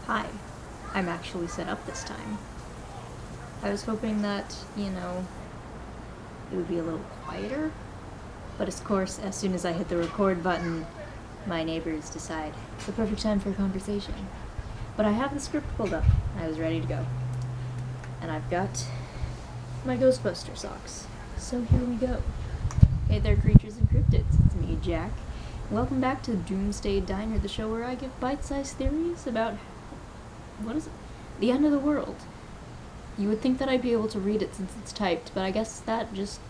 Hi, I'm actually set up this time. I was hoping that, it would be a little quieter, but of course, as soon as I hit the record button, my neighbors decide it's the perfect time for a conversation. But I have the script pulled up, I was ready to go. And I've got my Ghostbuster socks, so here we go. Hey there, creatures and cryptids, it's me, Jack. Welcome back to Doomsday Diner, the show where I give bite-sized theories about, the end of the world. You would think that I'd be able to read it since it's typed, but I guess that just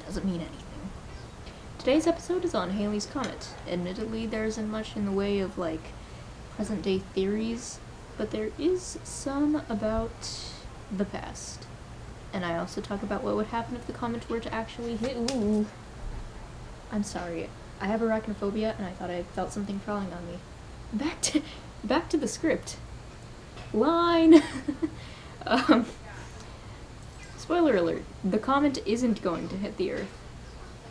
doesn't mean anything. Today's episode is on Halley's Comet. Admittedly, there isn't much in the way of, present-day theories, but there is some about the past. And I also talk about what would happen if the comet were to actually hit. Ooh. I'm sorry. I have arachnophobia, and I thought I felt something crawling on me. Back to the script. Line! Spoiler alert. The comet isn't going to hit the Earth.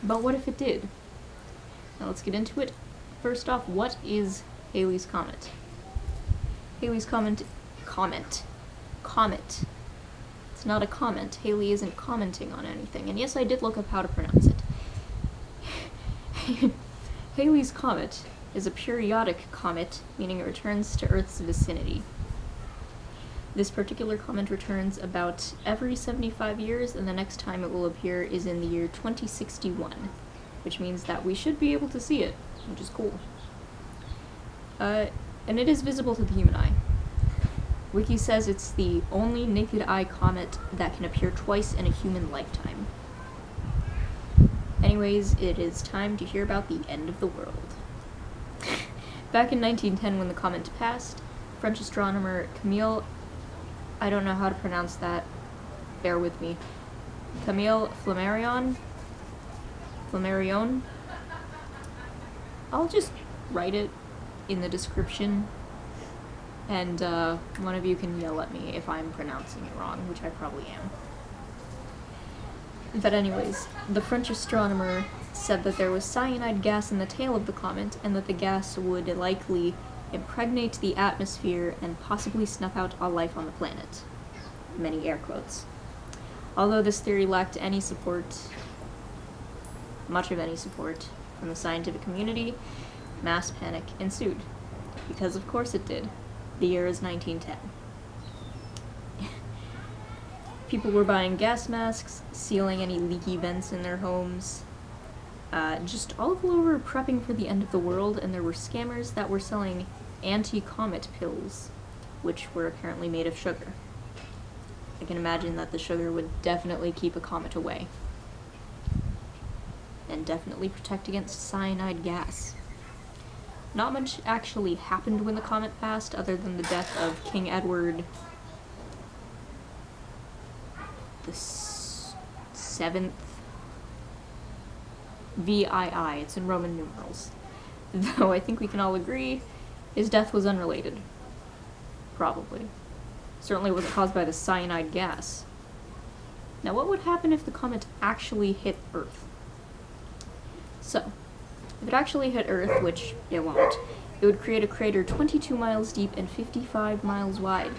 But what if it did? Now let's get into it. First off, what is Halley's Comet? Halley's Comet. It's not a comment. Halley isn't commenting on anything. And yes, I did look up how to pronounce it. Halley's Comet is a periodic comet, meaning it returns to Earth's vicinity. This particular comet returns about every 75 years, and the next time it will appear is in the year 2061, which means that we should be able to see it, which is cool. And it is visible to the human eye. Wiki says it's the only naked eye comet that can appear twice in a human lifetime. Anyways, it is time to hear about the end of the world. Back in 1910, when the comet passed, French astronomer Camille, I don't know how to pronounce that, bear with me, Camille Flammarion? I'll just write it in the description, and one of you can yell at me if I'm pronouncing it wrong, which I probably am. But anyways, the French astronomer said that there was cyanide gas in the tail of the comet, and that the gas would likely impregnate the atmosphere and possibly snuff out all life on the planet. Many air quotes. Although this theory lacked any support, much of any support, from the scientific community, mass panic ensued. Because of course it did. The year is 1910. People were buying gas masks, sealing any leaky vents in their homes. Just all over prepping for the end of the world, and there were scammers that were selling anti-comet pills, which were apparently made of sugar. I can imagine that the sugar would definitely keep a comet away. And definitely protect against cyanide gas. Not much actually happened when the comet passed, other than the death of King Edward the 7th. VII, it's in Roman numerals. Though I think we can all agree his death was unrelated. Probably. Certainly wasn't caused by the cyanide gas. Now what would happen if the comet actually hit Earth? So, if it actually hit Earth, which it won't, it would create a crater 22 miles deep and 55 miles wide.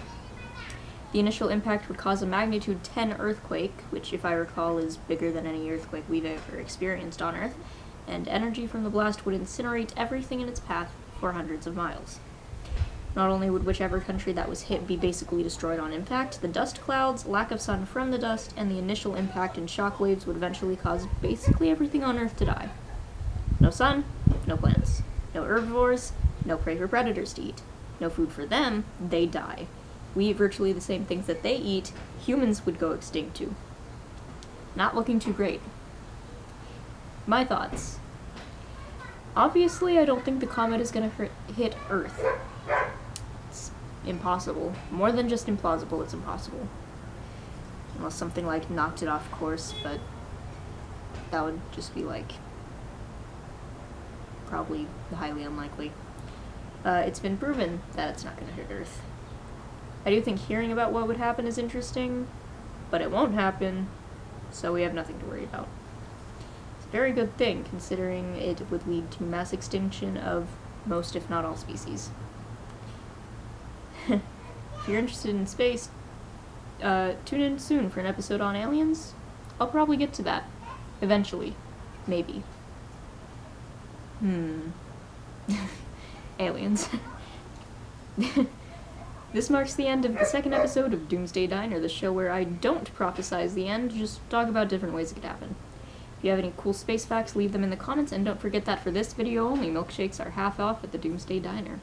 The initial impact would cause a magnitude 10 earthquake, which, if I recall, is bigger than any earthquake we've ever experienced on Earth, and energy from the blast would incinerate everything in its path for hundreds of miles. Not only would whichever country that was hit be basically destroyed on impact, the dust clouds, lack of sun from the dust, and the initial impact and shock waves would eventually cause basically everything on Earth to die. No sun, no plants. No herbivores, no prey for predators to eat. No food for them, they die. We eat virtually the same things that they eat, humans would go extinct too. Not looking too great. My thoughts. Obviously, I don't think the comet is going to hit Earth. It's impossible. More than just implausible, it's impossible. Unless something knocked it off course, but that would just be probably highly unlikely. It's been proven that it's not going to hit Earth. I do think hearing about what would happen is interesting, but it won't happen, so we have nothing to worry about. It's a very good thing, considering it would lead to mass extinction of most, if not all, species. if you're interested in space, tune in soon for an episode on aliens. I'll probably get to that. Eventually. Maybe. Aliens. This marks the end of the second episode of Doomsday Diner, the show where I don't prophesize the end, just talk about different ways it could happen. If you have any cool space facts, leave them in the comments, and don't forget that for this video only, milkshakes are half off at the Doomsday Diner.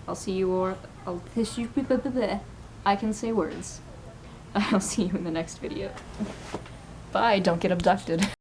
I'll see you I can say words. I'll see you in the next video. Bye, don't get abducted.